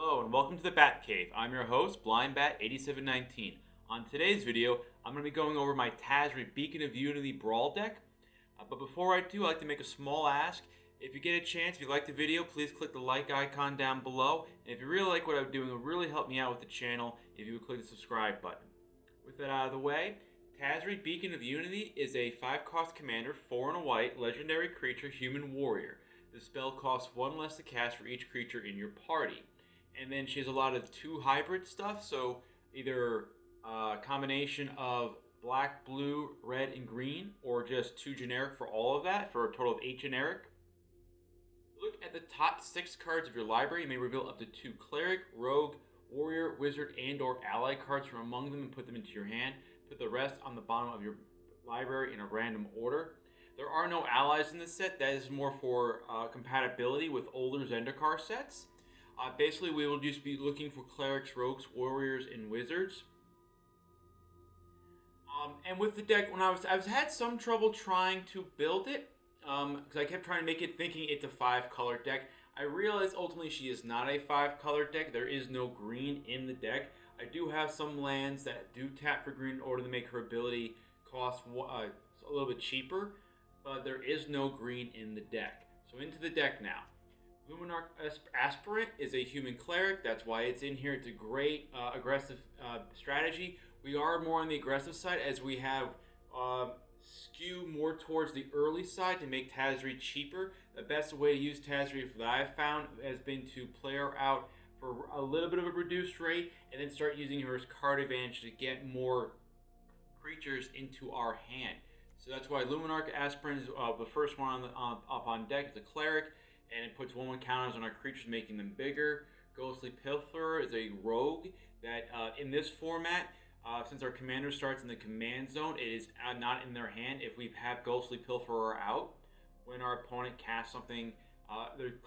Hello and welcome to the Bat Cave. I'm your host, BlindBat8719. On today's video, I'm going to be going over my Tazri Beacon of Unity Brawl deck. But before I do, I'd like to make a small ask. If you get a chance, if you like the video, please click the like icon down below. And if you really like what I'm doing, it would really help me out with the channel if you would click the subscribe button. With that out of the way, Tazri Beacon of Unity is a 5-cost commander, 4 and a white, legendary creature, human warrior. The spell costs 1 less to cast for each creature in your party. And then she has a lot of 2 hybrid stuff, so either a combination of black, blue, red, and green, or just 2 generic for all of that, for a total of 8 generic. Look at the top 6 cards of your library. You may reveal up to 2 cleric, rogue, warrior, wizard, and or ally cards from among them and put them into your hand. Put the rest on the bottom of your library in a random order. There are no allies in this set. That is more for compatibility with older Zendikar sets. Basically, we will just be looking for clerics, rogues, warriors, and wizards. And with the deck, when I've had some trouble trying to build it, because I kept trying to make it thinking it's a 5-color deck. I realized ultimately she is not a 5-color deck. There is no green in the deck. I do have some lands that do tap for green in order to make her ability cost a little bit cheaper, but there is no green in the deck. So into the deck now. Luminarch Aspirant is a human cleric. That's why it's in here. It's a great aggressive strategy. We are more on the aggressive side as we have skew more towards the early side to make Tazri cheaper. The best way to use Tazri that I've found has been to play her out for a little bit of a reduced rate and then start using her as card advantage to get more creatures into our hand. So that's why Luminarch Aspirant is the first one up on deck. It's a cleric, and it puts 1/1 counters on our creatures, making them bigger. Ghostly Pilferer is a rogue that in this format, since our commander starts in the command zone, it is not in their hand. If we have Ghostly Pilferer out, when our opponent casts something,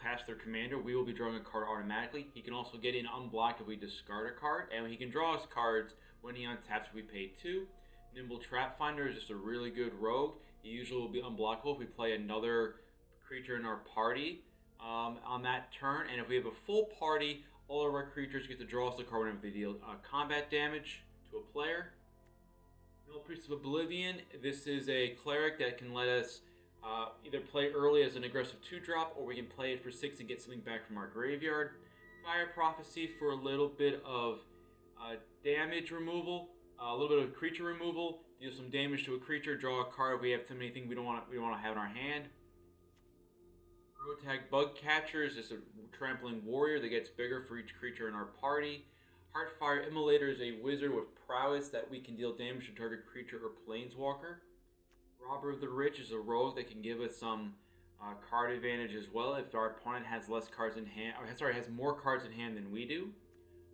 cast their commander, we will be drawing a card automatically. He can also get in unblocked if we discard a card, and he can draw us cards when he untaps if we pay 2. Nimble Trapfinder is just a really good rogue. He usually will be unblockable if we play another creature in our party on that turn, and if we have a full party, all of our creatures get to draw us a card whenever they deal combat damage to a player. Mill Priest of Oblivion. This is a cleric that can let us either play early as an aggressive 2-drop, or we can play it for 6 and get something back from our graveyard. Fire Prophecy for a little bit of damage removal, a little bit of creature removal. Deal some damage to a creature, draw a card if we have too many things we want to have in our hand. Rotag Bug Catcher is just a trampling warrior that gets bigger for each creature in our party. Heartfire Immolator is a wizard with prowess that we can deal damage to target creature or planeswalker. Robber of the Rich is a rogue that can give us some card advantage as well if our opponent has less cards in hand. Has more cards in hand than we do.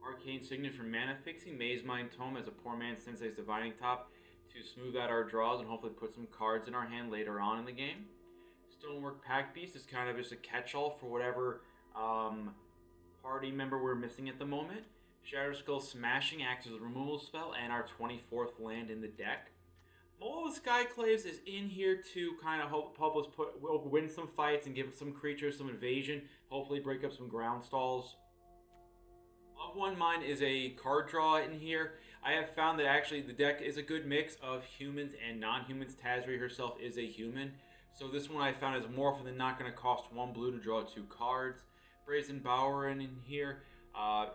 Arcane Signet for mana fixing. Mazemind Tome as a poor man's Sensei's Divining Top to smooth out our draws and hopefully put some cards in our hand later on in the game. Stonework Pack Beast is kind of just a catch-all for whatever party member we're missing at the moment. Shatterskull Smashing acts as a removal spell and our 24th land in the deck. Maul of Skyclaves is in here to kind of help us win some fights and give some creatures some invasion, hopefully break up some ground stalls. Of One Mind is a card draw in here. I have found that actually the deck is a good mix of humans and non-humans. Tazri herself is a human. So this one I found is more often than not going to cost 1 blue to draw 2 cards. Brazen Borrower in here.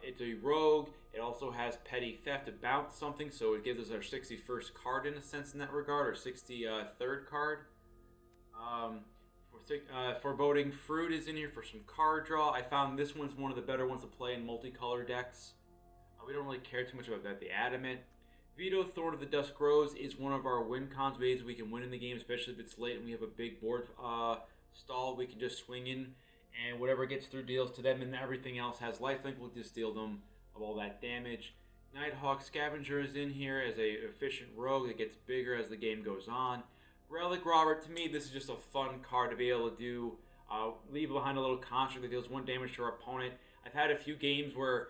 It's a rogue. It also has Petty Theft to bounce something, so it gives us our 61st card in a sense in that regard, or 63rd card. Foreboding Fruit is in here for some card draw. I found this one's one of the better ones to play in multicolor decks. We don't really care too much about that. The Adamant. Veto Thorn of the Dusk Rose is one of our win cons ways we can win in the game, especially if it's late and we have a big board stall. We can just swing in, and whatever gets through deals to them, and everything else has lifelink. We'll just deal them of all that damage. Nighthawk Scavenger is in here as a efficient rogue that gets bigger as the game goes on. Relic Robber, to me, this is just a fun card to be able to do. Leave behind a little construct that deals 1 damage to our opponent. I've had a few games where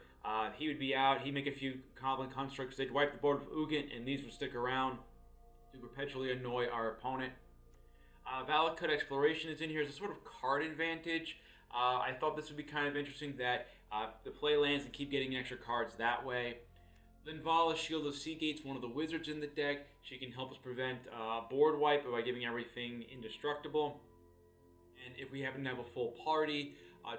he would be out, he'd make a few Goblin Constructs, they'd wipe the board with Ugin, and these would stick around to perpetually annoy our opponent. Valakut Exploration is in here as a sort of card advantage. I thought this would be kind of interesting that to play lands and keep getting extra cards that way. Linvala, Shield of Seagate's one of the wizards in the deck. She can help us prevent board wipe by giving everything indestructible. And if we happen to have a full party,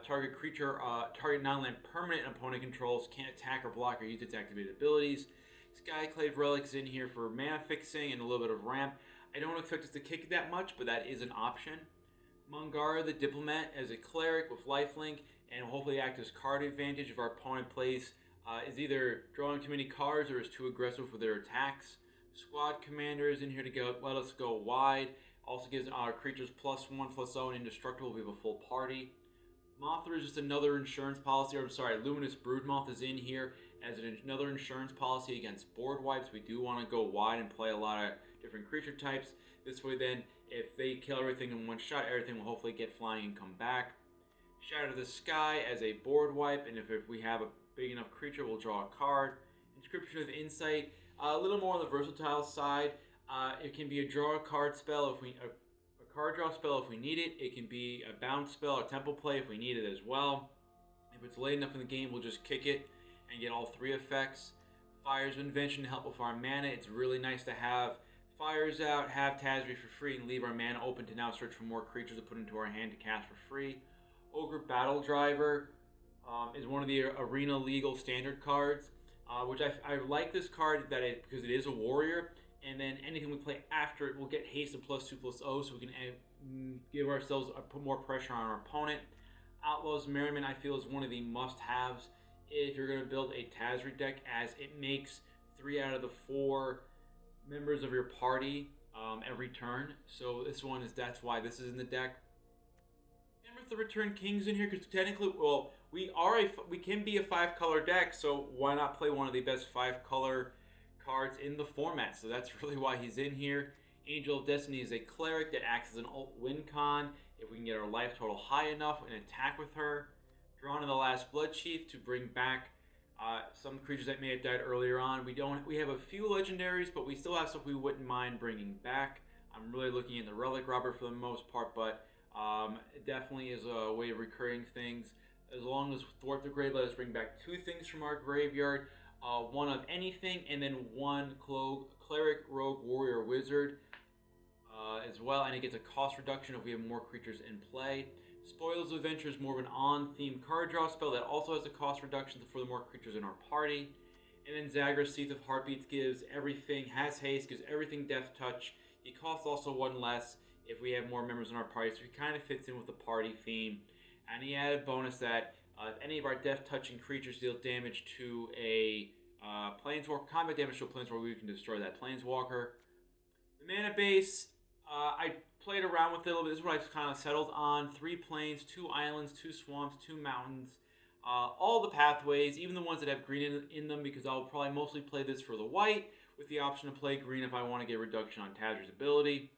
target creature, target non-land permanent opponent controls can't attack or block or use its activated abilities. Skyclave Relic's in here for mana fixing and a little bit of ramp. I don't expect us to kick it that much, but that is an option. Mangara the Diplomat as a cleric with lifelink and will hopefully act as card advantage if our opponent plays is either drawing too many cards or is too aggressive with their attacks. Squad Commander is in here to let us go wide. Also gives our creatures +1/+0 and indestructible if we have a full party. Mothra is just another insurance policy. Or I'm sorry, Luminous Broodmoth is in here as another insurance policy against board wipes. We do want to go wide and play a lot of different creature types. This way then, if they kill everything in one shot, everything will hopefully get flying and come back. Shadow of the Sky as a board wipe, and if we have a big enough creature, we'll draw a card. Inscription of Insight, a little more on the versatile side. It can be a draw a card spell if we a card draw spell if we need it. It can be a bounce spell or temple play if we need it as well. If it's late enough in the game, we'll just kick it and get all three effects. Fire's Invention to help with our mana. It's really nice to have Fires out, have Tazri for free, and leave our mana open to now search for more creatures to put into our hand to cast for free. Ogre Battledriver is one of the Arena Legal standard cards, which I like this card because it is a warrior, and then anything we play after it will get haste and +2/+0, so we can give ourselves put more pressure on our opponent. Outlaws Merriment I feel is one of the must-haves if you're going to build a Tazri deck, as it makes 3 out of the 4 members of your party every turn. So that's why this is in the deck. And with the Return Kings in here, because technically, well, we can be a 5-color deck, so why not play one of the best 5-color cards in the format? So that's really why he's in here. Angel of Destiny is a cleric that acts as an alt win con if we can get our life total high enough and attack with her. Drawn in the Last Bloodchief to bring back some creatures that may have died earlier on. We have a few legendaries, but we still have stuff we wouldn't mind bringing back. I'm really looking at the Relic Robber for the most part, but it definitely is a way of recurring things. As long as Thwart the Grave let us bring back 2 things from our graveyard, 1 of anything, and then 1 Cleric, Rogue, Warrior, Wizard as well, and it gets a cost reduction if we have more creatures in play. Spoils of Adventure is more of an on-theme card draw spell that also has a cost reduction for the more creatures in our party. And then Zagras, Seath of Heartbeats gives everything, has haste, gives everything Death Touch. It costs also 1 less if we have more members in our party, so it kind of fits in with the party theme. And the added bonus that if any of our Death Touching creatures deal damage to a Planeswalker, combat damage to a Planeswalker, we can destroy that Planeswalker. The mana base, I played around with it a little bit. This is what I've kind of settled on. 3 plains, 2 islands, 2 swamps, 2 mountains. All the pathways, even the ones that have green in them, because I'll probably mostly play this for the white, with the option to play green if I want to get a reduction on Tazri's ability.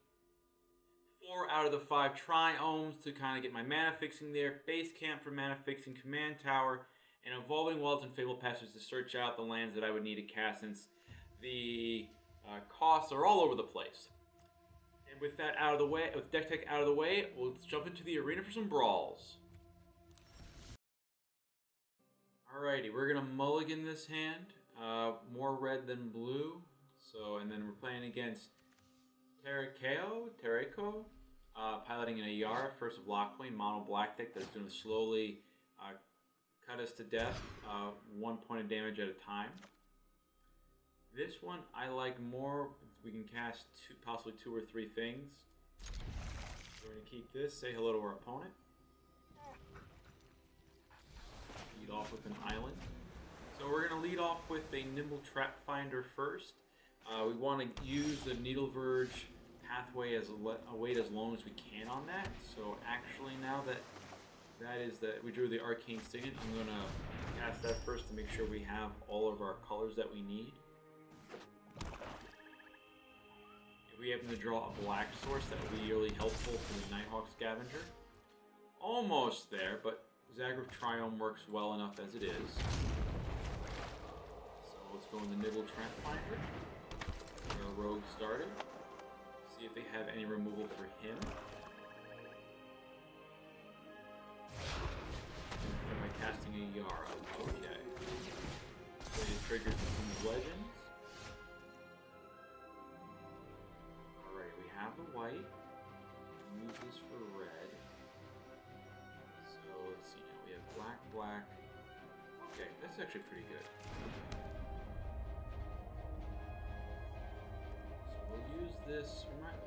4 out of the 5 triomes to kind of get my mana fixing there. Base camp for mana fixing, command tower, and evolving wilds and fabled passages to search out the lands that I would need to cast, since the costs are all over the place. And with that out of the way, with deck tech out of the way, we'll jump into the arena for some brawls. Alrighty, we're gonna mulligan this hand. More red than blue. So, and then we're playing against Terraqueo, piloting an Ayara, first of Locthwain, mono black deck that's going to slowly cut us to death, 1 point of damage at a time. This one I like more. We can cast possibly 2 or 3 things. We're going to keep this, say hello to our opponent. Lead off with an island. So we're going to lead off with a Nimble Trapfinder first. We want to use the Needleverge Pathway as wait as long as we can on that. So actually, now that we drew the Arcane Signet, I'm going to cast that first to make sure we have all of our colors that we need. If we happen to draw a black source, that would be really helpful for the Nighthawk Scavenger. Almost there, but Zagras Triome works well enough as it is. So let's go in the Nimble Trapfinder. Get our rogue started. See if they have any removal for him. If I casting Ayara. Okay. So it triggers some legends. Alright, we have the white. Use this for red. So let's see now. We have black, black. Okay, that's actually pretty good. So we'll use this. We might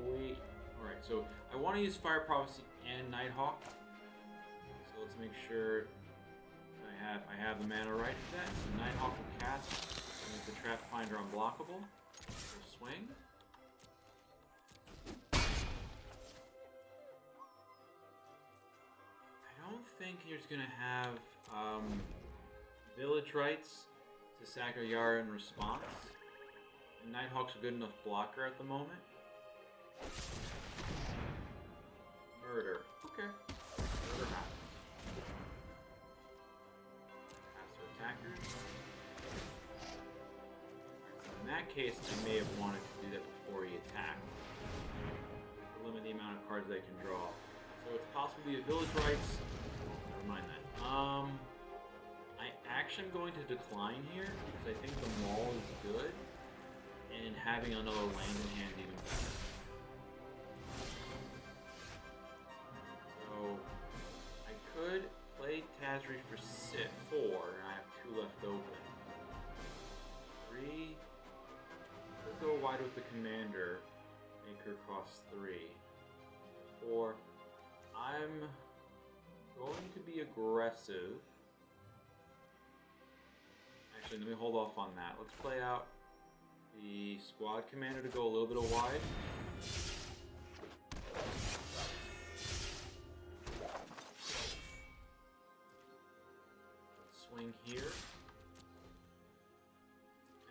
wait. Alright, so I want to use Fire Prophecy and Nighthawk. So let's make sure I have the mana right for that. So Nighthawk will cast and make the Trapfinder unblockable. So swing. I don't think you're just gonna have Village Rites to sack Ayara in response. And Nighthawk's a good enough blocker at the moment. Murder. Okay. Murder happens. Pass our attackers. In that case, I may have wanted to do that before he attacked. To limit the amount of cards they can draw. So it's possibly a Village Rites. Never mind that. I actually am going to decline here because I think the Maul is good, and having another land in hand even better. So I could play Tazri for 4, and I have 2 left open. 3. Could go wide with the commander, make her cost 3. 4. I'm going to be aggressive. Actually, let me hold off on that. Let's play out the squad commander to go a little bit wide. Let's swing here.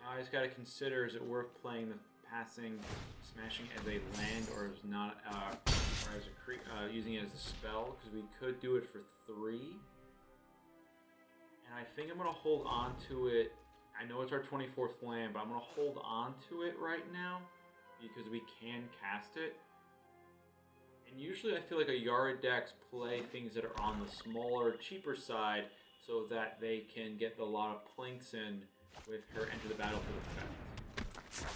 Now I just got to consider, is it worth playing the passing, smashing as a land, or is not, or as a using it as a spell? Because we could do it for 3. And I think I'm going to hold on to it. I know it's our 24th land, but I'm going to hold on to it right now because we can cast it. And usually I feel like Ayara decks play things that are on the smaller, cheaper side so that they can get a lot of plinks in with her enter the battlefield effect.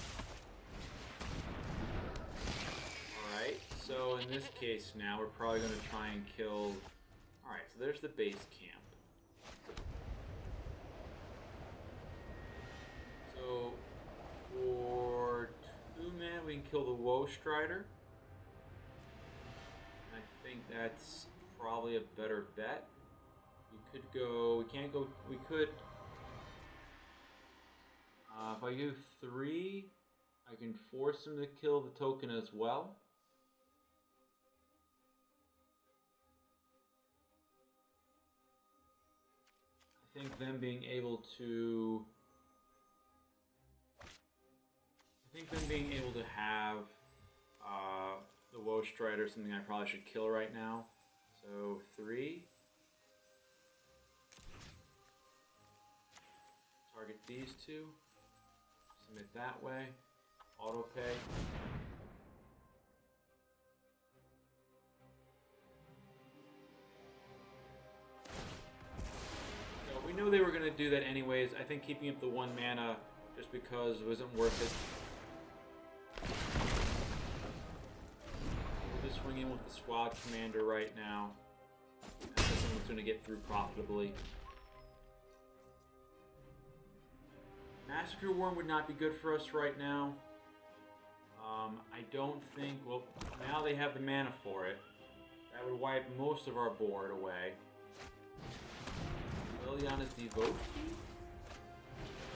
Alright, so in this case now we're probably going to try and kill... Alright, so there's the base camp. So, for 2 mana, we can kill the Woe Strider. I think that's probably a better bet. We could go, we can't go, we could, if I do 3, I can force him to kill the token as well. I think them being able to... have the Woe Strider is something I probably should kill right now. So 3. Target these 2. Submit that way. Auto pay. So we knew they were going to do that anyways. I think keeping up the 1 mana just because it wasn't worth it. Swing in with the squad commander right now. That's something that's going to get through profitably. Massacre Worm would not be good for us right now. I don't think... Well, now they have the mana for it. That would wipe most of our board away. Liliana's Devotee?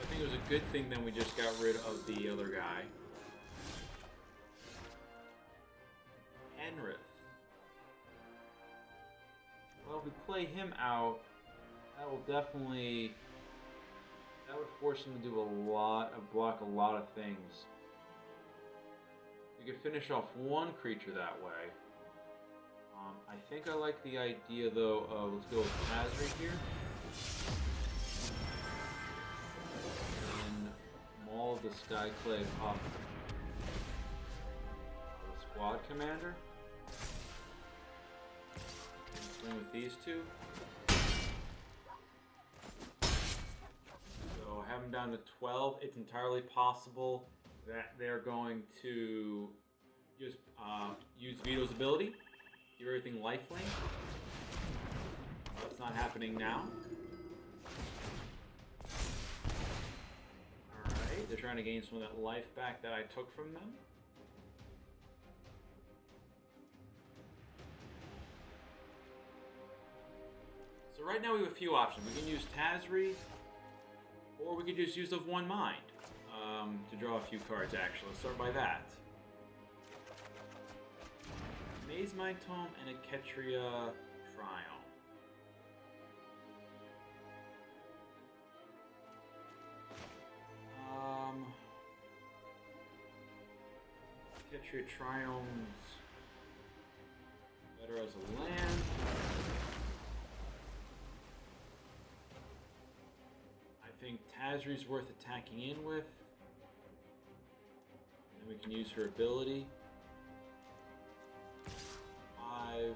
I think it was a good thing then we just got rid of the other guy. Henrith. Well, if we play him out, that will definitely... that would force him to do block a lot of things. We could finish off 1 creature that way. I think I like the idea though of, let's go with Tazri here. And Maul the Skyclave up. The squad commander. And swing with these 2. them down to 12. It's entirely possible that they're going to just use Vito's ability, give everything lifelink. That's not happening now. Alright, they're trying to gain some of that life back that I took from them. So right now we have a few options. We can use Tazri, or we could just use the one mind to draw a few cards, actually. Let's start by that. Mazemind Tome and a Ketria Triumph. Ketria Triumph's better as a land. I think Tazri's worth attacking in with. And we can use her ability. 5.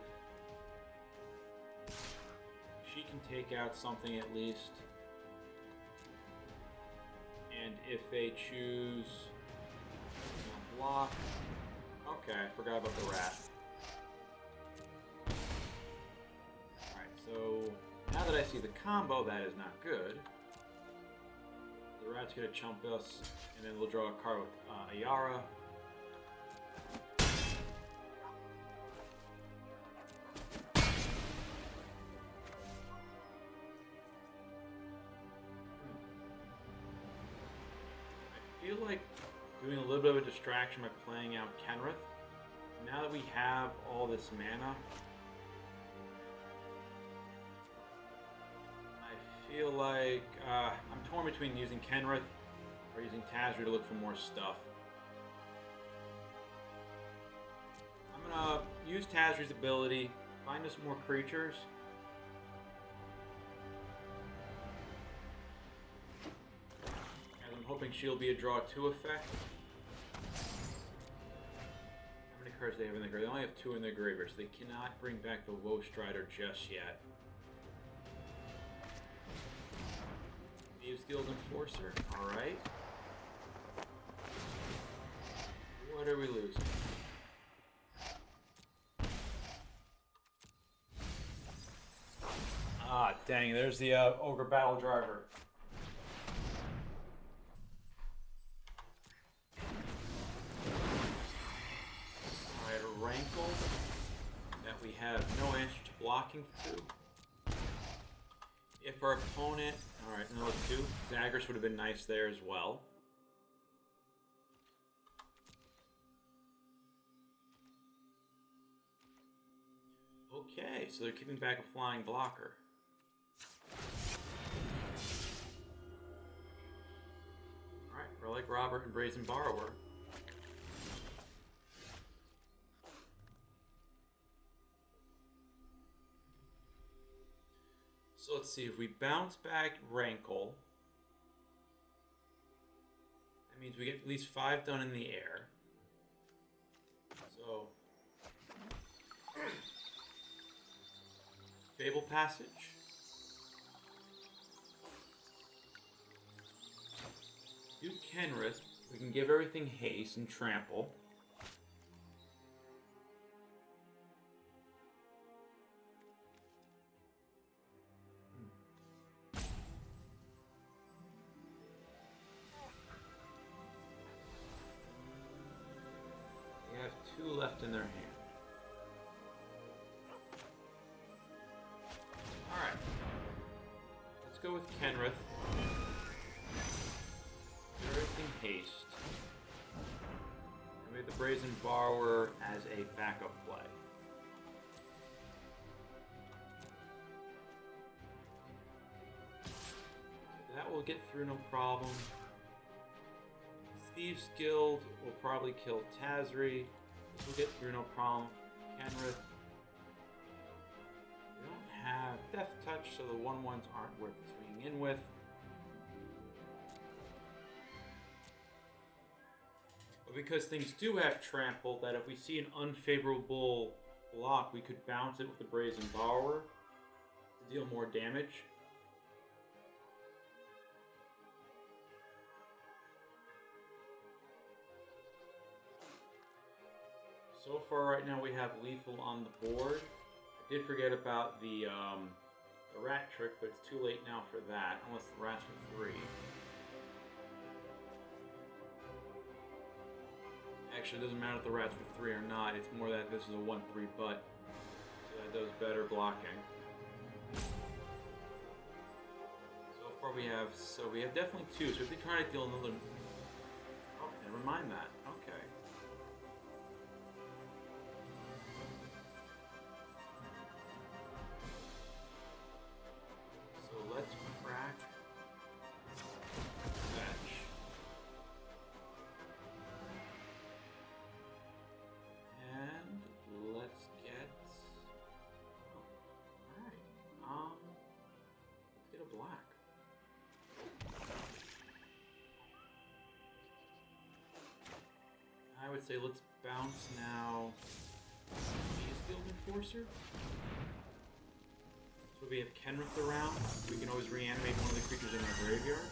She can take out something at least. And if they choose a block. Okay, I forgot about the rat. Alright, so now that I see the combo, that is not good. The rat's gonna chump us, and then we'll draw a card with Ayara. I feel like doing a little bit of a distraction by playing out Kenrith. Now that we have all this mana, I feel like I'm torn between using Kenrith or using Tazri to look for more stuff. I'm gonna use Tazri's ability, find us more creatures. As I'm hoping she'll be a draw 2 effect. How many cards do they have in their grave? They only have 2 in their graveyard, so they cannot bring back the Woe Strider just yet. Thieves Guild Enforcer, alright. What are we losing? Ah, dang, there's the Ogre Battledriver. Alright, a Rankle that we have no answer to blocking to. If our opponent... Alright, no 2. Zagras would have been nice there as well. Okay, so they're keeping back a flying blocker. Alright, we're like Robert and Brazen Borrower. So let's see, if we bounce back Rankle, that means we get at least 5 done in the air. So, Fable Passage. Do Kenrith, we can give everything haste and trample. They have 2 left in their hand. Alright. Let's go with Kenrith. Everything haste. And we have the Brazen Borrower as a backup play. So that will get through no problem. Thieves Guild will probably kill Tazri. This will get through no problem. Kenrith. We don't have Death Touch, so the 1/1s aren't worth swinging in with. But because things do have trample, that if we see an unfavorable block, we could bounce it with the Brazen Borrower to deal more damage. So far, right now, we have lethal on the board. I did forget about the rat trick, but it's too late now for that, unless the rats are 3. Actually, it doesn't matter if the rats were 3 or not. It's more that this is a 1-3 butt, so that does better blocking. So far, we have definitely 2. So if they try to deal another, oh, never mind that. Okay. So let's crack fetch. And let's get, oh, alright, let's get a black. I would say let's bounce now. Field Enforcer. So we have Kenrith around. We can always reanimate one of the creatures in our graveyard.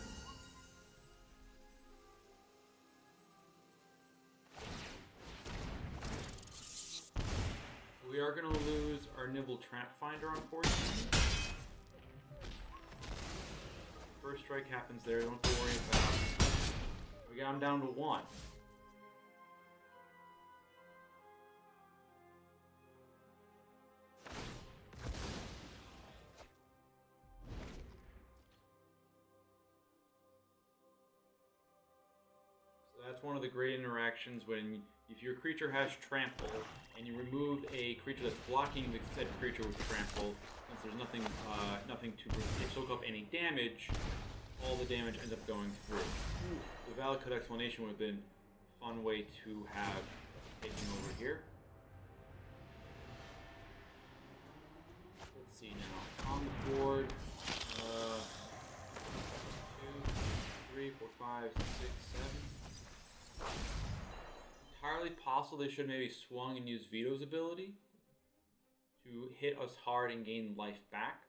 We are going to lose our Nimble Trapfinder, unfortunately. First strike happens there, don't have to worry about it. We got him down to 1. That's one of the great interactions when, if your creature has trample and you remove a creature that's blocking the said creature with trample, since there's nothing to soak up any damage, all the damage ends up going through. The valid code explanation would have been a fun way to have taken over here. Let's see now. On the board, 2, 3, 4, 5, 6, 7. Entirely possible they should maybe swung and used Veto's ability to hit us hard and gain life back.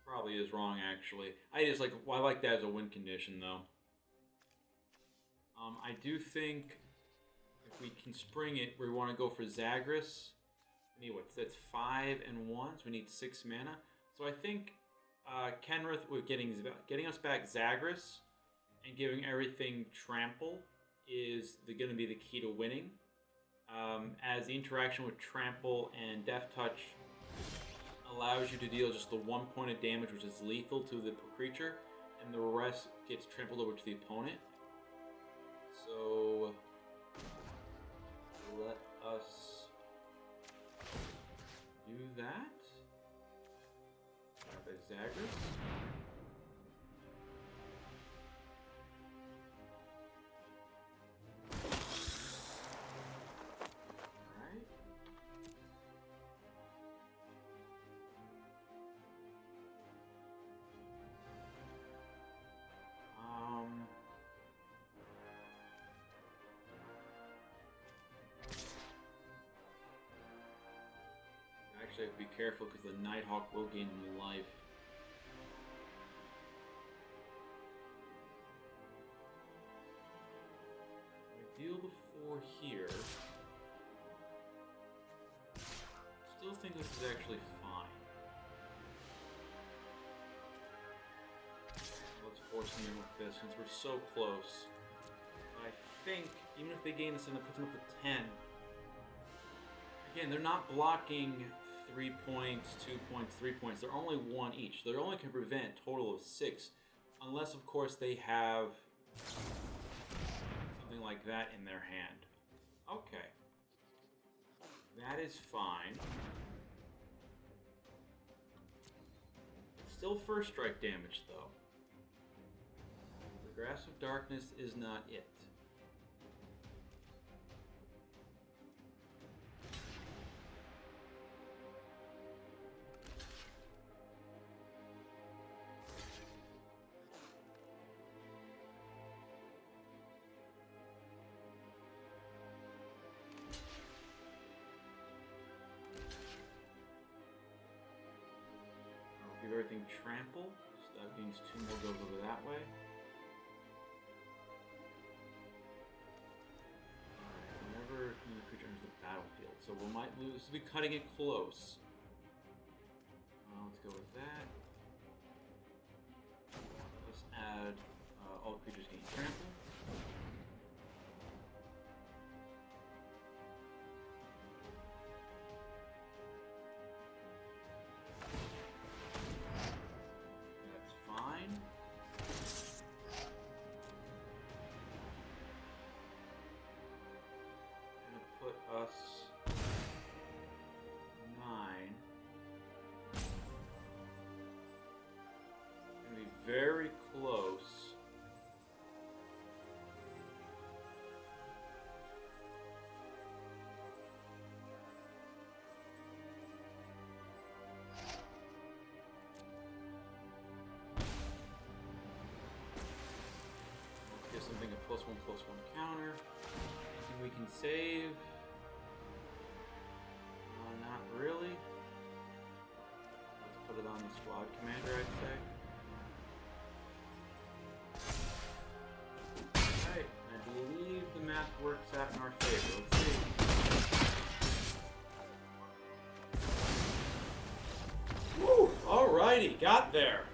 Probably is wrong, actually. I like that as a win condition, though. I do think if we can spring it, we want to go for Zagras. That's 5 and 1, so we need 6 mana. So I think Kenrith with getting us back Zagras and giving everything trample is going to be the key to winning. As the interaction with trample and death touch allows you to deal just the 1 point of damage, which is lethal to the creature, and the rest gets trampled over to the opponent. So let us do that. Grab a Zagras. Actually, I have to be careful because the Nighthawk will gain life. I deal the 4 here. Still think this is actually fine. Let's force them in with this since we're so close. But I think even if they gain this and it puts them up to 10. Again, they're not blocking 3 points, 2 points, 3 points. They're only 1 each. They only can prevent a total of 6. Unless, of course, they have something like that in their hand. Okay. That is fine. It's still first strike damage, though. The Grasp of Darkness is not it. Give everything trample, so that means 2 more goes over that way. battlefield. So we might lose. We'll be cutting it close. Let's go with that. Let's add all creatures gain trample. That's fine. Gonna put us 9. Gonna be very close. Give something a +1/+1 counter. Anything we can save? Not really. Let's put it on the squad commander, I'd say. Alright, I believe the math works out in our favor. Let's see. Woo! Alrighty, got there.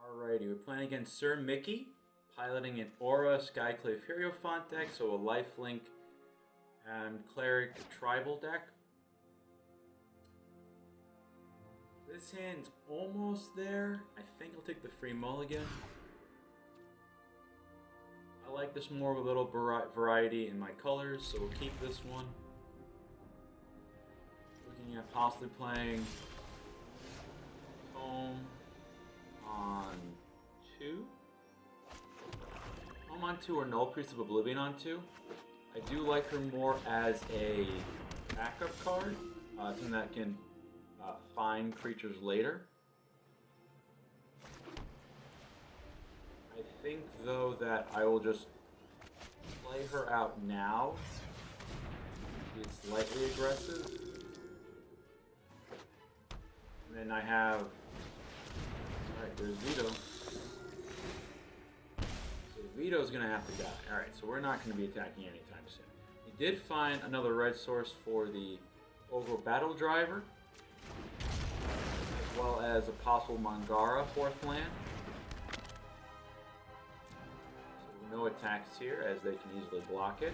Alrighty, we're playing against SirMickey, piloting an Orah, Skyclave, Hierophant deck, so a lifelink and cleric tribal deck. This hand's almost there. I think I'll take the free mulligan. I like this more of a little variety in my colors, so we'll keep this one. Looking at possibly playing Tome on 2. Tome on 2 or Null Priest of Oblivion on 2. I do like her more as a backup card, something that can find creatures later. I think though that I will just play her out now. It's slightly aggressive. And then I have, alright, there's Vito. So Vito's gonna have to die. Alright, so we're not gonna be attacking anytime soon. We did find another red source for the Ogre Battledriver, as well as a possible Mangara 4th land. So no attacks here, as they can easily block it.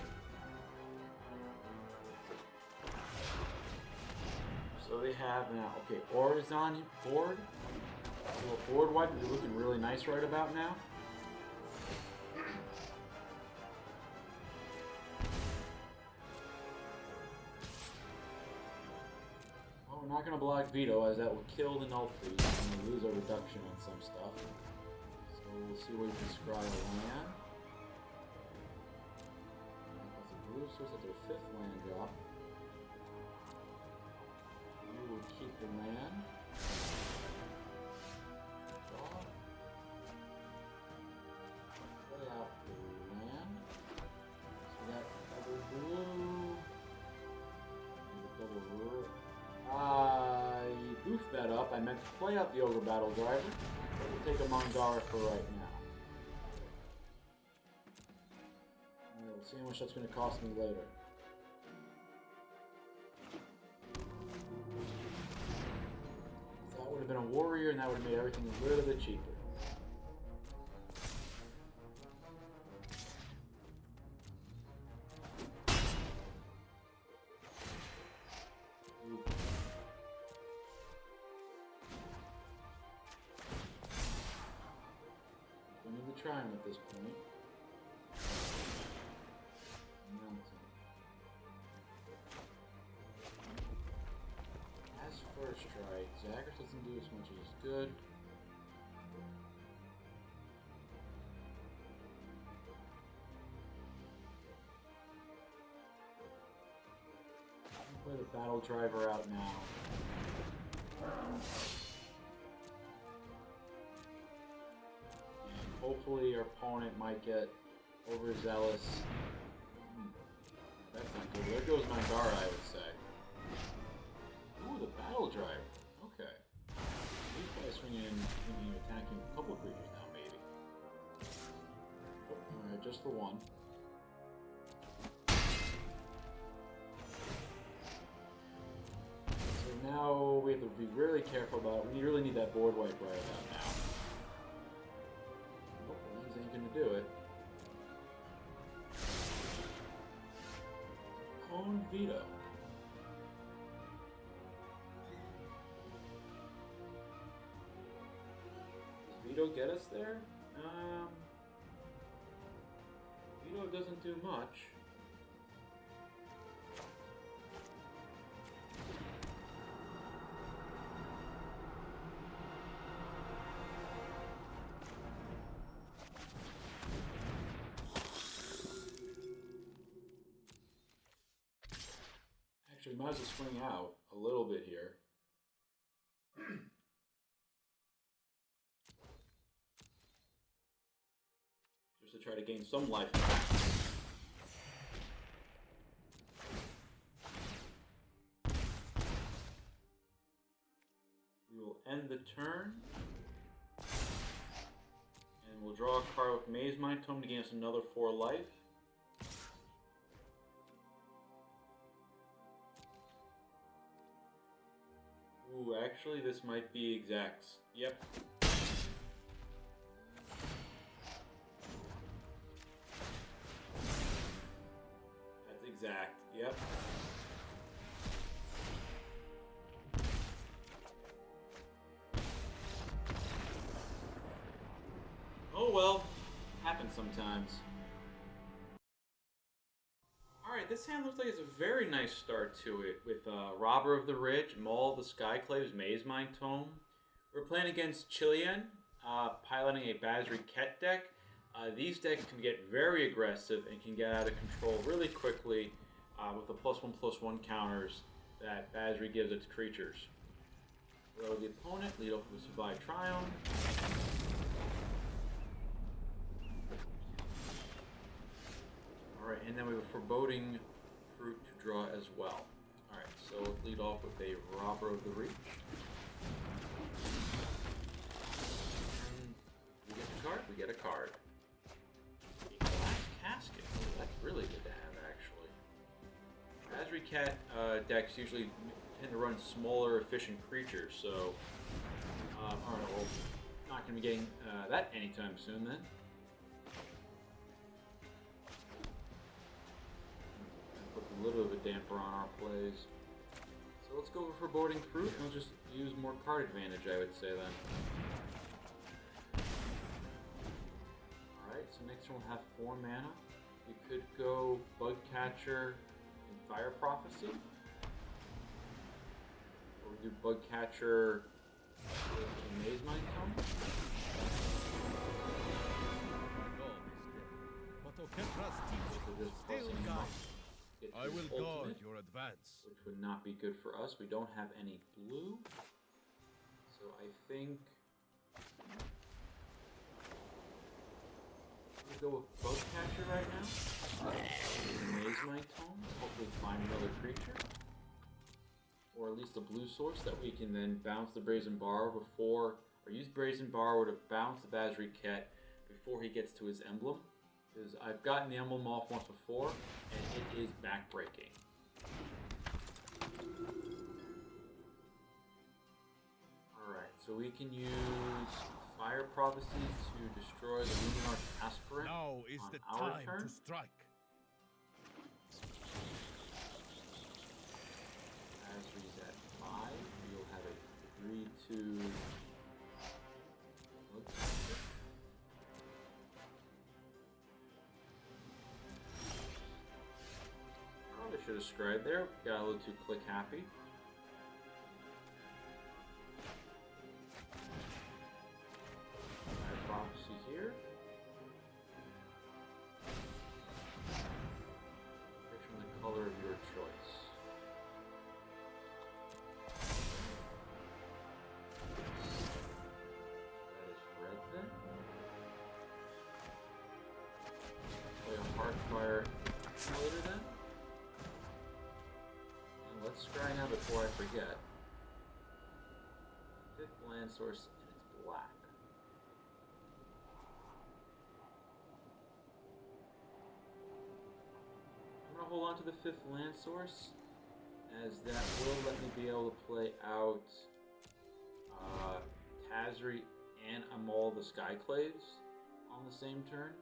So they have now, okay, Orah is on board. A little board wipe is looking really nice right about now. Well, we're not going to block Vito, as that will kill the Null Priest and we lose our reduction on some stuff. So we'll see where we can scry a land. That's a blue source, that's our 5th land drop. We'll keep the land. Draw. Play out the land. So we got double blue. And the double blue. I goofed that up. I meant to play out the Ogre Battledriver. But we'll take a Mangara for right now. Alright, we'll see how much that's going to cost me later. That would have been a warrior, and that would have made everything a little bit cheaper. Don't need to try him at this point. First strike. Zagras doesn't do as much as good. I'll play the Battledriver out now. And hopefully our opponent might get overzealous. That's not good. There goes Mangara, I would say. Ooh, the Battledriver. Okay. These guys swinging in, thinking of attacking a couple creatures now, maybe. Alright, just the one. So now we have to be really careful about it. We really need that board wipe right about now. Oh, these ain't gonna do it. Own veto. Does veto get us there? Veto doesn't do much. Actually, might as well swing out a little bit here. Just to try to gain some life back. We will end the turn. And we'll draw a card with Mazemind Tome to gain us another 4 life. Ooh, actually, this might be exacts. Yep. That's exact. Yep. Oh well. Happens sometimes. Alright, this hand looks like it's a very nice start to it with Robber of the Ridge, Maul, the Skyclaves, Mazemind Tome. We're playing against Chilan, piloting a Basri Ket deck. These decks can get very aggressive and can get out of control really quickly with the +1/+1 counters that Basri gives its creatures. Throw the opponent, lead off with Survive Triumph. Alright, and then we have a Foreboding Fruit to draw as well. Alright, so let's lead off with a Robber of the Reach. And we get a card? We get a card. A Glass Casket. Oh, that's really good to have, actually. Basri Ket decks usually tend to run smaller, efficient creatures, so... alright, well, not going to be getting that anytime soon, then. A little bit of a damper on our plays. So let's go for Foreboding Fruit, and we'll just use more card advantage, I would say then. Alright, so next one we'll have 4 mana. We could go Bug Catcher and Fire Prophecy. Or we do Bug Catcher with Mazemind Tome. So just pressing him up. I will guard your advance. Which would not be good for us. We don't have any blue. So I think we'll go with Bug Catcher right now. Mazemind Tome. Hopefully find another creature. Or at least a blue source that we can then bounce the Brazen Borrower before, or use Brazen Borrower to bounce the Basri Ket before he gets to his emblem. Because I've gotten the emblem off once before, and it is backbreaking. Alright, so we can use Fire Prophecy to destroy the Luminarch Aspirant now is on the our time turn. to strike. Basri's at 5. We'll have a 3/2. I should have scribed there. Got a little too click happy. Fire Prophecy here. Pick from the color of your choice. That is red then. Play a Heartfire Accumulator then. Let's scry now before I forget. 5th land source, and it's black. hold on to the 5th land source, as that will let me be able to play out Tazri and a Maul the Skyclaves on the same turn.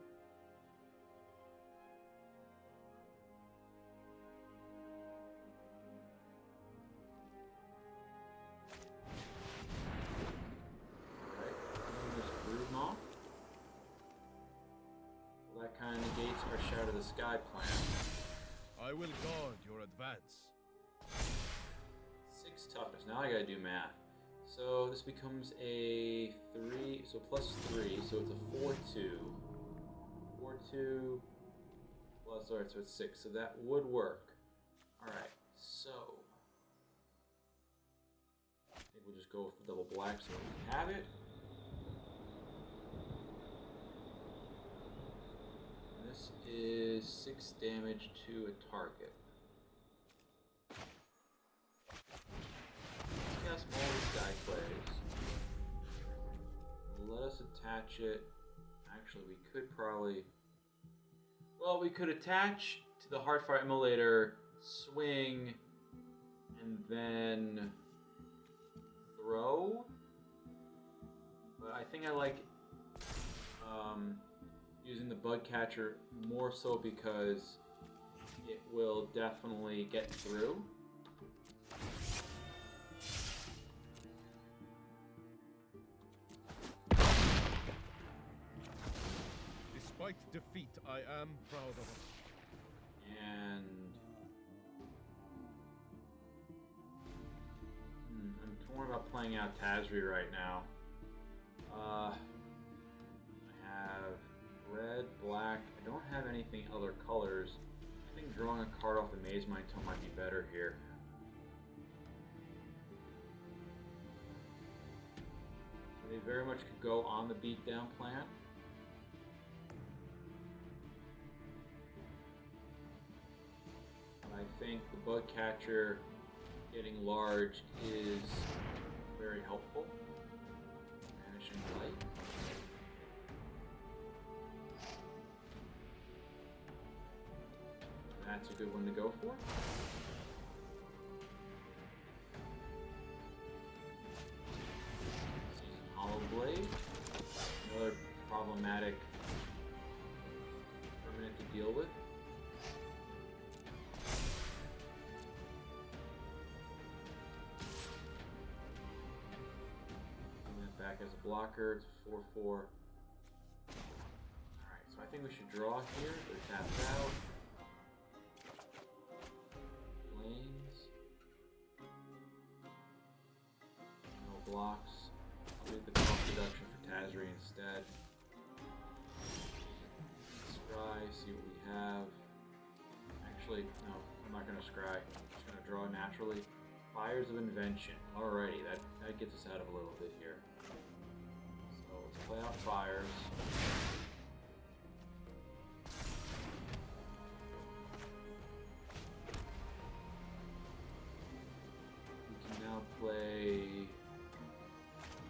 Kind of negates our Shadow of the Sky plan. I will guard your advance. 6 toughness. Now I gotta do math. So this becomes a 3, so plus 3, so it's a 4-2. 4-2 plus, alright, so it's 6. So that would work. Alright, so I think we'll just go with the double black so we have it. This is 6 damage to a target. Let's cast all the Skyclaves. Let us attach it. Actually, we could probably... Well, we could attach to the Heartfire Immolator, swing, and then throw. But I think I like... using the bug catcher more so because it will definitely get through. Despite defeat, I am proud of it. And I'm torn about playing out Tazri right now. I have red, black. I don't have anything other colors. I think drawing a card off the Mazemind Tome might be better here. So they very much could go on the beatdown plan. And I think the bug catcher getting large is very helpful. Vanishing Light. That's a good one to go for. Season Hollow Blade. Another problematic permanent to deal with. Bring that back as a blocker. It's a 4/4. Alright, so I think we should draw here. They're tapped out. Blocks. I'll do the cost reduction for Tazri instead. Scry, see what we have. Actually, no, I'm not going to scry. I'm just going to draw naturally. Fires of Invention. Alrighty, that gets us out of a little bit here. So let's play out fires. We can now play...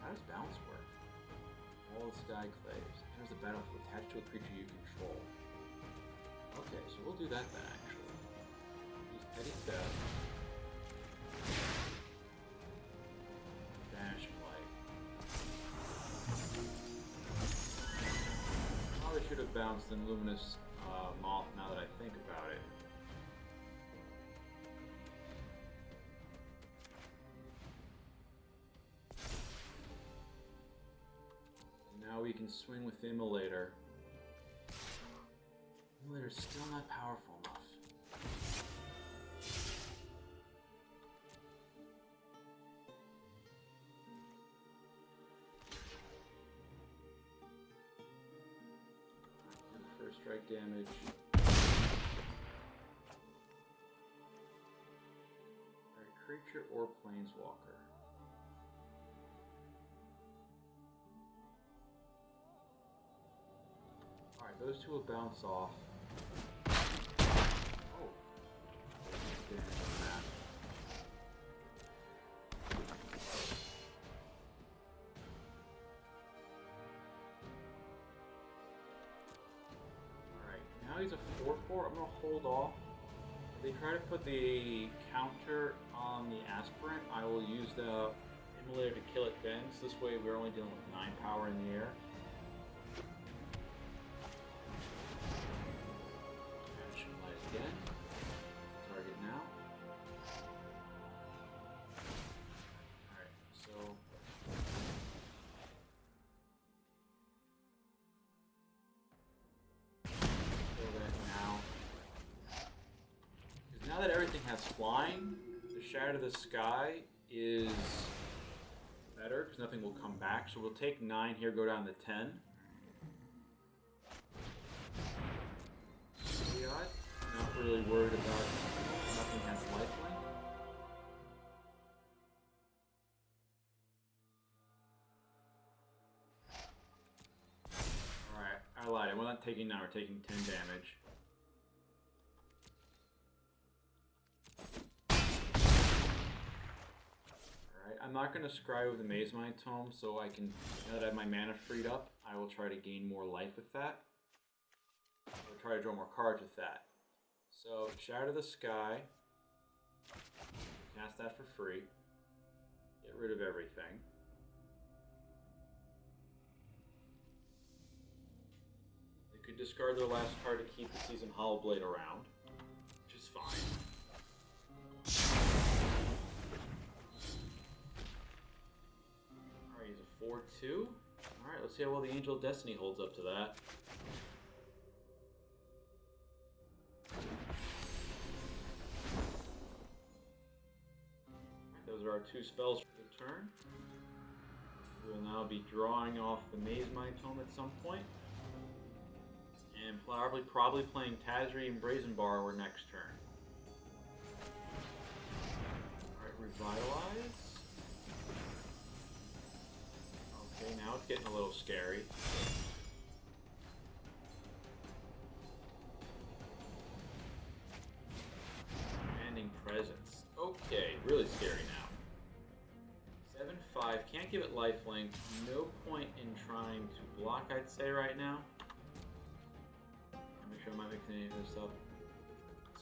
How does bounce work? All the Skyclaves. Enters the battlefield attached to a creature you control. Okay, so we'll do that then, actually. Use Petty Theft. Vanishing Light. Probably should have bounced in Luminous Moth now that I think about it. Now we can swing with Immolator. Immolator's still not powerful enough. And the first strike damage. Alright, creature or planeswalker. Those two will bounce off. Oh. Damage on that. Alright, now he's a 4/4. I'm going to hold off If they try to put the counter on the aspirant, I will use the immolator to kill it then. So this way we're only dealing with 9 power in the air. Action light again. Target now. Alright, so kill that now. Because now that everything has flying, the Shatter the Sky is better because nothing will come back. So we'll take 9 here, go down to 10. Not really worried about nothing has lifelink. Alright, I lied. We're not taking 9, we're taking 10 damage. I'm not going to scry with the Mazemind Tome, so I can, now that I have my mana freed up, I will try to gain more life with that. I'll try to draw more cards with that. So, Shatter the Sky, cast that for free, get rid of everything. They could discard their last card to keep the Seasoned Hollowblade around, which is fine. Alright, he's a 4-2. Alright, let's see how well the Angel of Destiny holds up to that. Those are our 2 spells for the turn. We will now be drawing off the Mazemind Tome at some point. And probably playing Tazri and Brazen Borrower next turn. Alright, Revitalize. Okay, now it's getting a little scary. Commanding Presence. Okay, really scary now. 7-5, can't give it lifelink. No point in trying to block, I'd say, right now. Make sure I'm not mixing any of this up.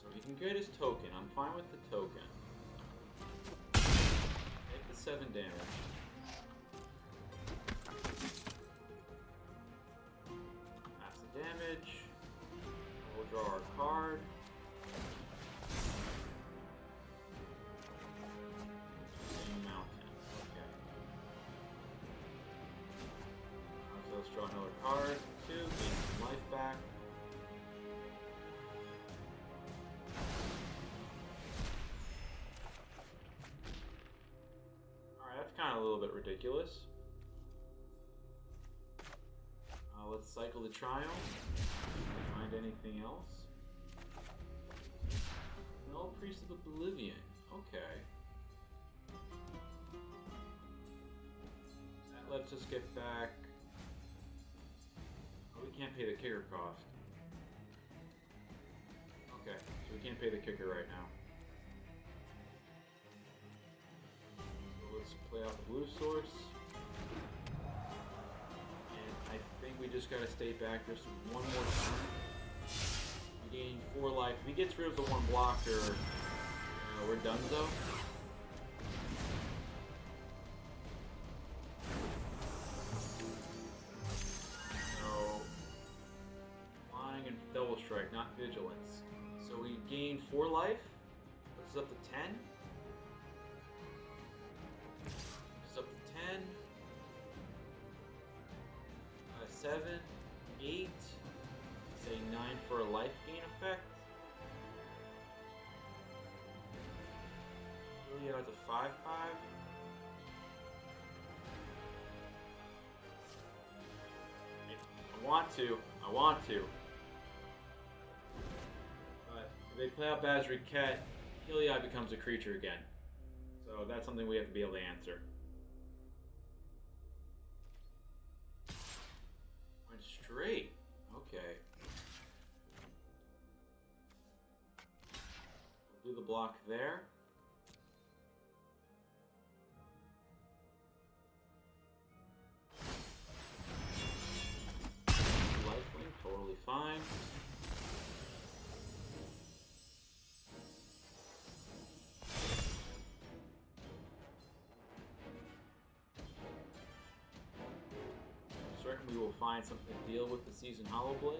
So he can get his token. I'm fine with the token. Take the 7 damage. That's the damage. We'll draw our card. Mountain. Okay. So let's draw another card. 2, gain some life back. Kind of a little bit ridiculous. Let's cycle the trial. Find anything else? No, Priest of Oblivion. Okay. That lets us get back. Oh, we can't pay the kicker cost. Okay, so we can't pay the kicker right now. Let's play out the blue source. And I think we just gotta stay back just one more time. We gain 4 life. If he gets rid of the 1 blocker, we're done though. So, flying and double strike, not vigilance. So we gain 4 life. Puts us up to 10. Up to 10, 7, 8, say 9 for a life gain effect. Really out to 5-5. I want to. But if they play out Basri Ket, Heliod becomes a creature again. So that's something we have to be able to answer. Straight. Okay. We'll do the block there. Lifelink, totally fine. we will find something to deal with the Season Hollow Blade.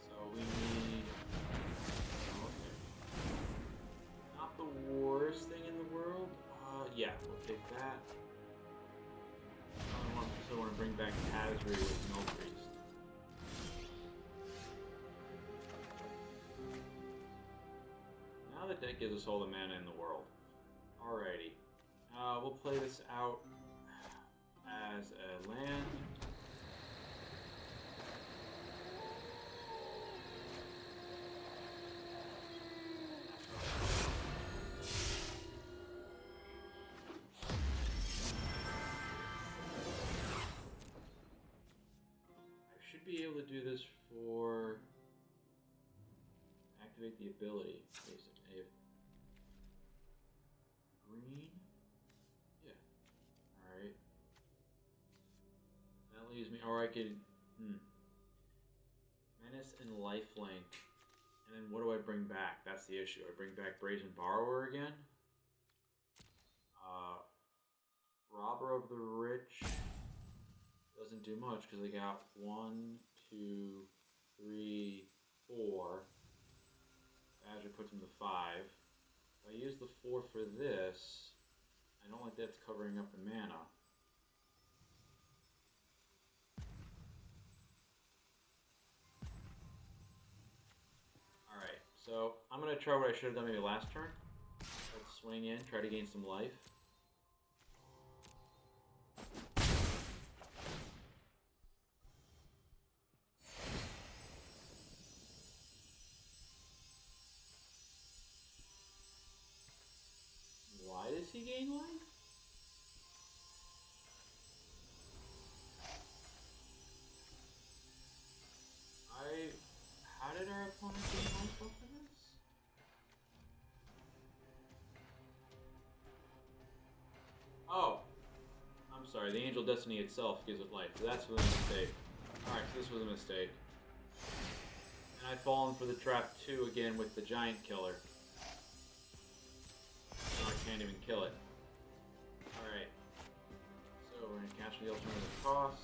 So we need... Okay. Not the worst thing in the world. Yeah, we'll take that. I still want to bring back Tazri with No Priest. Now that deck gives us all the mana in the world. Alrighty. We'll play this out as a land. I should be able to do this for activate the ability. Basically, green. Yeah. All right. That leaves me. Or I could menace and lifelink. And then what do I bring back? That's the issue. I bring back Brazen Borrower again. Robber of the Rich doesn't do much because I got 1, 2, 3, 4. Badger puts him to 5. If I use the 4 for this, I don't like that's covering up the mana. Alright, so I'm going to try what I should have done maybe last turn. Let's swing in, try to gain some life. Why does he gain life? How did our opponent gain life off of this? Oh, I'm sorry. The Angel Destiny itself gives it life. So that's a mistake. Alright, so this was a mistake. And I've fallen for the trap 2 again with the Giant Killer. I can't even kill it. Alright. So we're going to cash the alternative cost.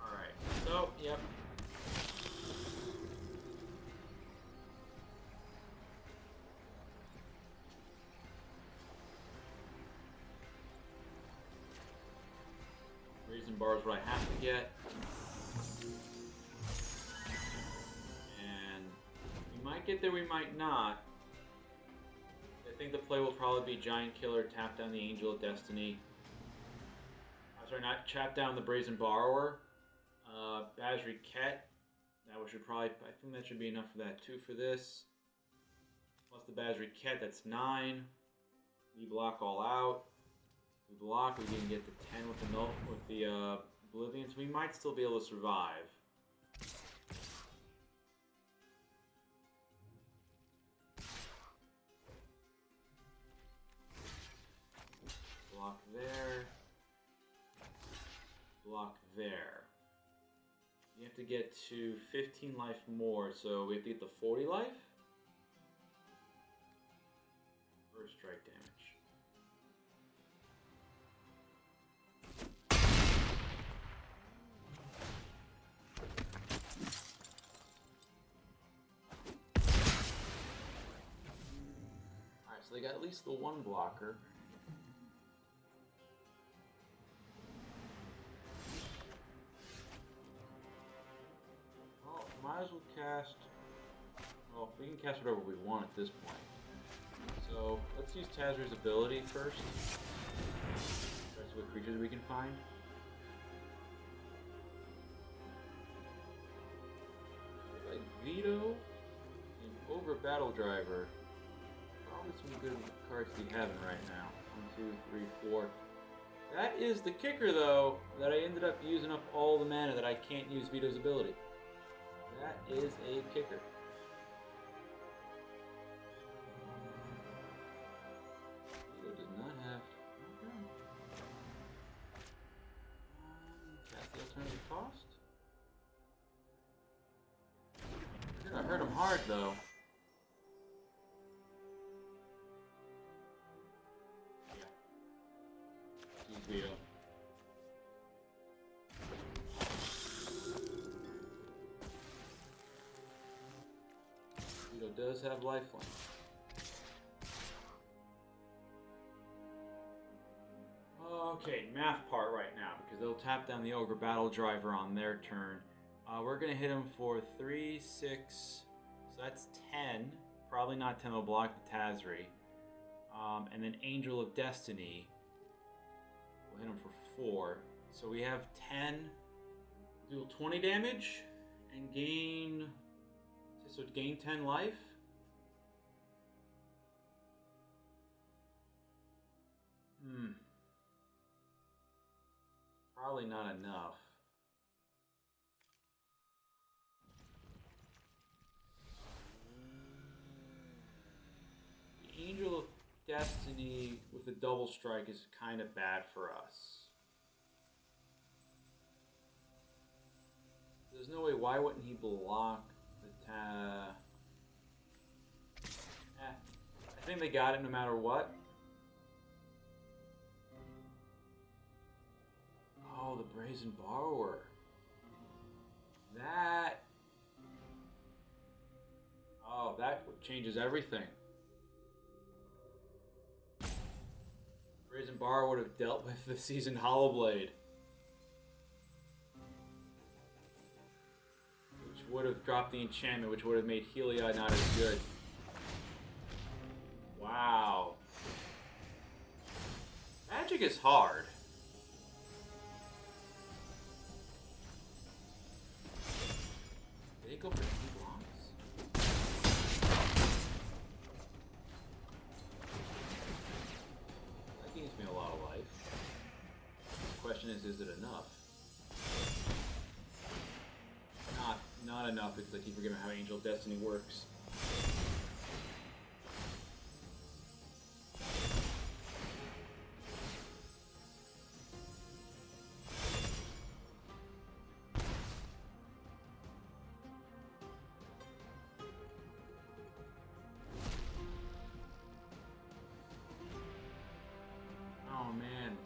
Alright. So, yep. Brazen Borrower is what I have to get. Might get there, we might not. I think the play will probably be Giant Killer, tap down the Angel of Destiny. I'm sorry, not tap down the Brazen Borrower. Basri Ket. That should probably, I think that should be enough for that. 2 for this. Plus the Basri Ket, that's 9. We block all out. We block, we can get the 10 with the Oblivion, so we might still be able to survive. Block there. Block there. You have to get to 15 life more, so we have to get the 40 life. First strike damage. Alright, so they got at least the 1 blocker. Might as well cast, well, we can cast whatever we want at this point. So, let's use Tazri's ability first. Try to see what creatures we can find. Like Vito and Ogre Battledriver. Probably some good cards to be having right now. 1, 2, 3, 4. That is the kicker, though, that I ended up using up all the mana that I can't use Vito's ability. That is a kicker. Vito does not have... Okay. That's the alternative cost. You're gonna hurt him hard, though. Angel does have lifeline. Okay, math part right now, because they'll tap down the Ogre Battledriver on their turn. We're going to hit him for 3, 6, so that's 10. Probably not 10 will block the Tazri. And then Angel of Destiny, we'll hit him for 4. So we have 10, deal 20 damage, and gain, so gain 10 life. Probably not enough. The Angel of Destiny with the double strike is kind of bad for us. There's no way, why wouldn't he block the I think they got it no matter what. Oh, the Brazen Borrower. That... Oh, that changes everything. Brazen Borrower would have dealt with the Seasoned Hollowblade, which would have dropped the enchantment, which would have made Helia not as good. Wow. Magic is hard. Did he go for 2 blocks? That gains me a lot of life. The question is it enough? Not enough, because I keep forgetting how Angel of Destiny works. Oh man,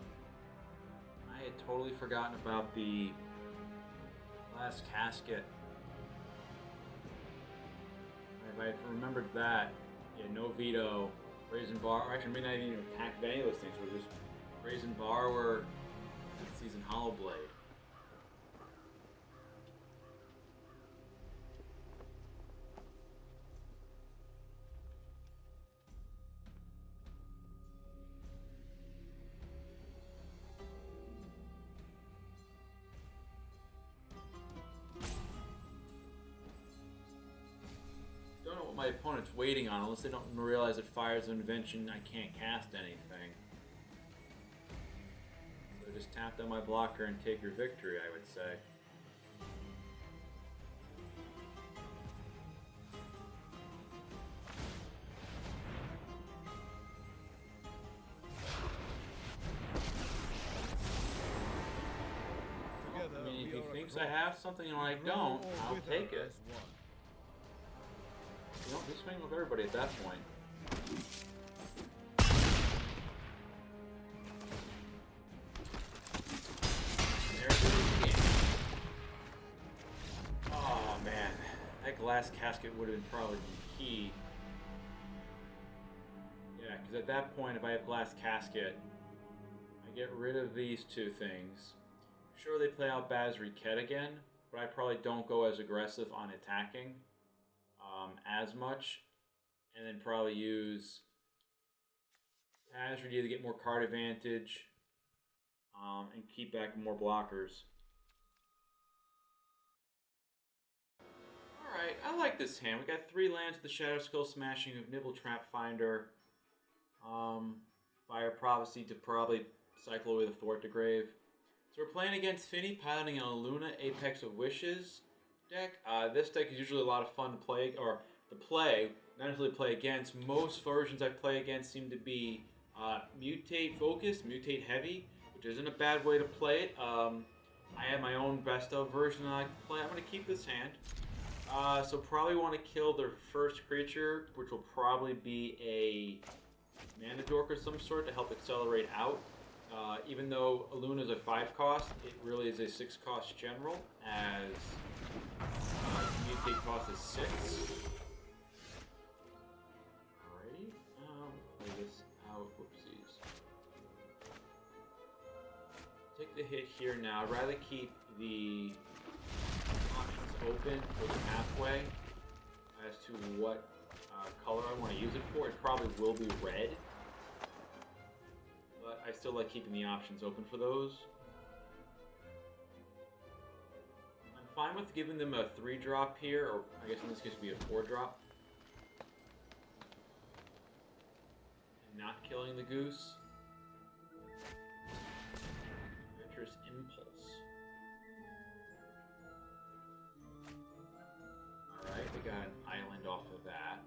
I had totally forgotten about the last casket. If I had remembered that, yeah, no veto, Brazen Borrower. Actually, may not even attack any of those things. We're just Brazen Borrower, Seasoned Hollowblade. My opponent's waiting on, unless they don't realize it fires an invention, I can't cast anything. So just tap down my blocker and take your victory, I would say. I mean, if he thinks I have something and I don't, I'll take it. You know, he's swinging with everybody at that point. There it is again. Oh man, that glass casket would have been probably key. Yeah, because at that point, if I have glass casket, I get rid of these 2 things. Sure, they play out Basri Ket again, but I probably don't go as aggressive on attacking as much, and then probably use Tazri to get more card advantage and keep back more blockers. Alright, I like this hand. We got 3 lands with the Shadow Skull Smashing of Nimble Trapfinder, Fire Prophecy to probably cycle away the Thwart the Grave. So we're playing against Finny, piloting an Illuna Apex of Wishes deck. This deck is usually a lot of fun to play, or to play, not necessarily play against. Most versions I play against seem to be mutate focused, mutate heavy, which isn't a bad way to play it. I have my own best of version that I like to play. I'm going to keep this hand. So probably want to kill their first creature, which will probably be a mana dork of some sort to help accelerate out. Even though Illuna is a 5 cost, it really is a 6 cost general, as mutate cost is 6. take the hit here now. I'd rather keep the options open for the pathway as to what color I want to use it for. It probably will be red, but I still like keeping the options open for those. I'm fine with giving them a 3-drop here, or I guess in this case it would be a 4-drop. And not killing the goose. Adventurous Impulse. Alright, we got an island off of that.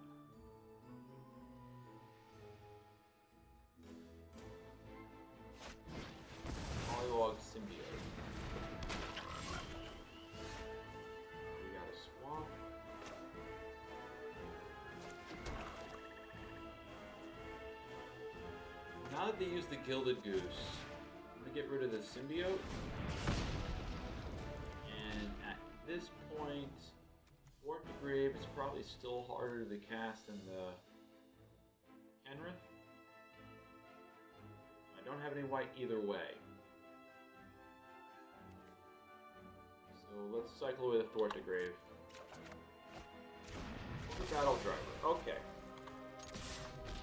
Polywog Symbiote. We got a swamp. Now that they use the Gilded Goose, I'm going to get rid of the Symbiote. And at this point, Thwart the Grave is probably still harder to cast than the Kenrith. I don't have any white either way. So let's cycle away the Thwart the Grave. Ogre Battledriver. Okay.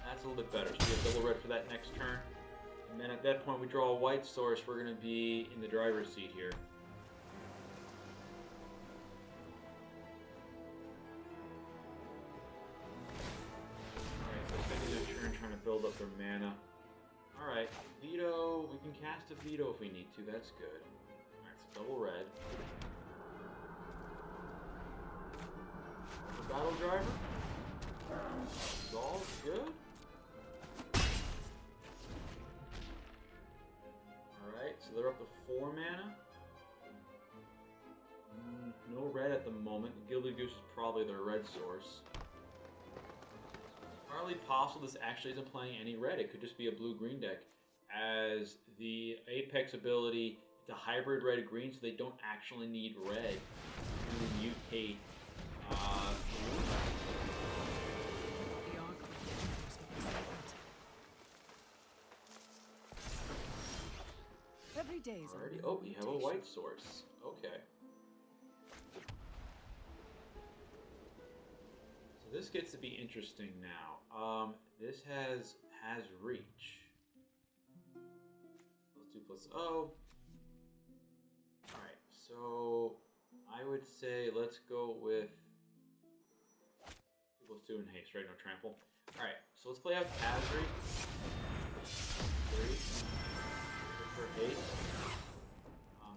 That's a little bit better. So we have double red for that next turn. And then at that point we draw a white source. We're going to be in the driver's seat here. Alright, so spending their turn trying to build up their mana. Alright, Veto. We can cast a Veto if we need to. That's good. Alright, so double red. Battledriver. Resolve, good. Alright, so they're up to 4 mana. No red at the moment. The Gilded Goose is probably their red source. It's entirely possible this actually isn't playing any red. It could just be a blue-green deck. As the Apex ability, it's a hybrid red-green, so they don't actually need red to mutate Every day is already. Oh, we have a white source. Okay. So this gets to be interesting now. This has reach. +2/+0. Alright, so I would say let's go with 2/2 and haste, right? No trample. Alright, so let's play out Tazri. 3. For haste.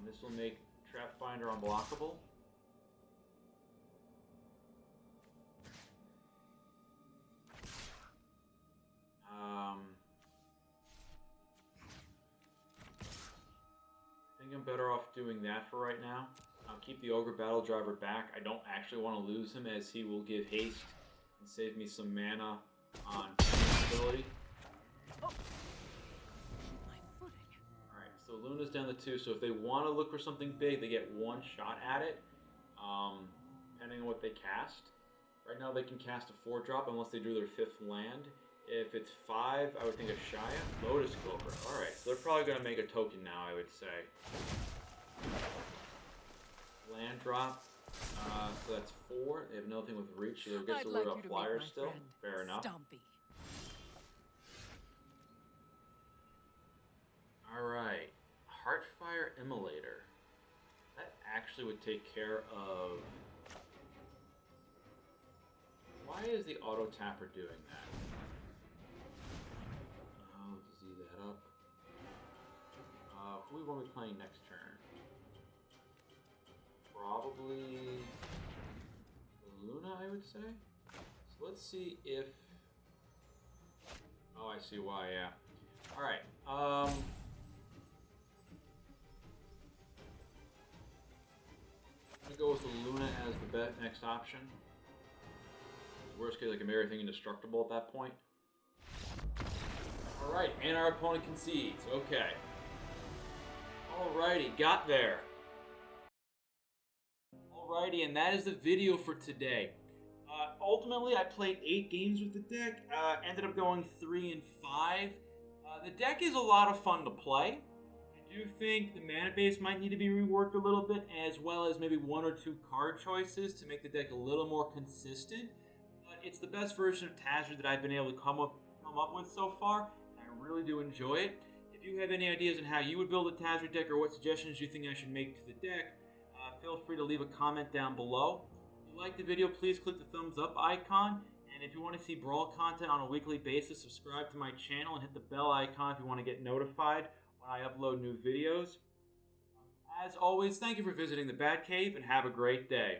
This will make Trapfinder unblockable. I think I'm better off doing that for right now. I'll keep the Ogre Battledriver back. I don't actually want to lose him, as he will give haste and save me some mana on ability. Alright, so Luna's down to 2, so if they want to look for something big, they get 1 shot at it, depending on what they cast. Right now they can cast a 4-drop unless they drew their 5th land. If it's 5, I would think of Shia. Lotus Clover. Alright, so they're probably going to make a token now, I would say. Land drop. So that's 4. They have nothing with reach, so they get to live a flyer still. Fair enough. Alright. Heartfire Immolator. That actually would take care of... Why is the auto tapper doing that? Z that up. Who will we be playing next turn? Probably Illuna, I would say. So let's see if... Oh, I see why, yeah. Alright, I'm gonna go with Illuna as the next option. Worst case, I can make everything indestructible at that point. Alright, and our opponent concedes. Okay. Alrighty, got there. Alrighty, and that is the video for today. Ultimately, I played 8 games with the deck. Ended up going 3 and 5. The deck is a lot of fun to play. I do think the mana base might need to be reworked a little bit, as well as maybe 1 or 2 card choices to make the deck a little more consistent. But it's the best version of Tazri that I've been able to come up with so far, and I really do enjoy it. If you have any ideas on how you would build a Tazri deck or what suggestions you think I should make to the deck, feel free to leave a comment down below. If you liked the video, please click the thumbs up icon. And if you want to see Brawl content on a weekly basis, subscribe to my channel and hit the bell icon if you want to get notified when I upload new videos. As always, thank you for visiting the Bat Cave and have a great day.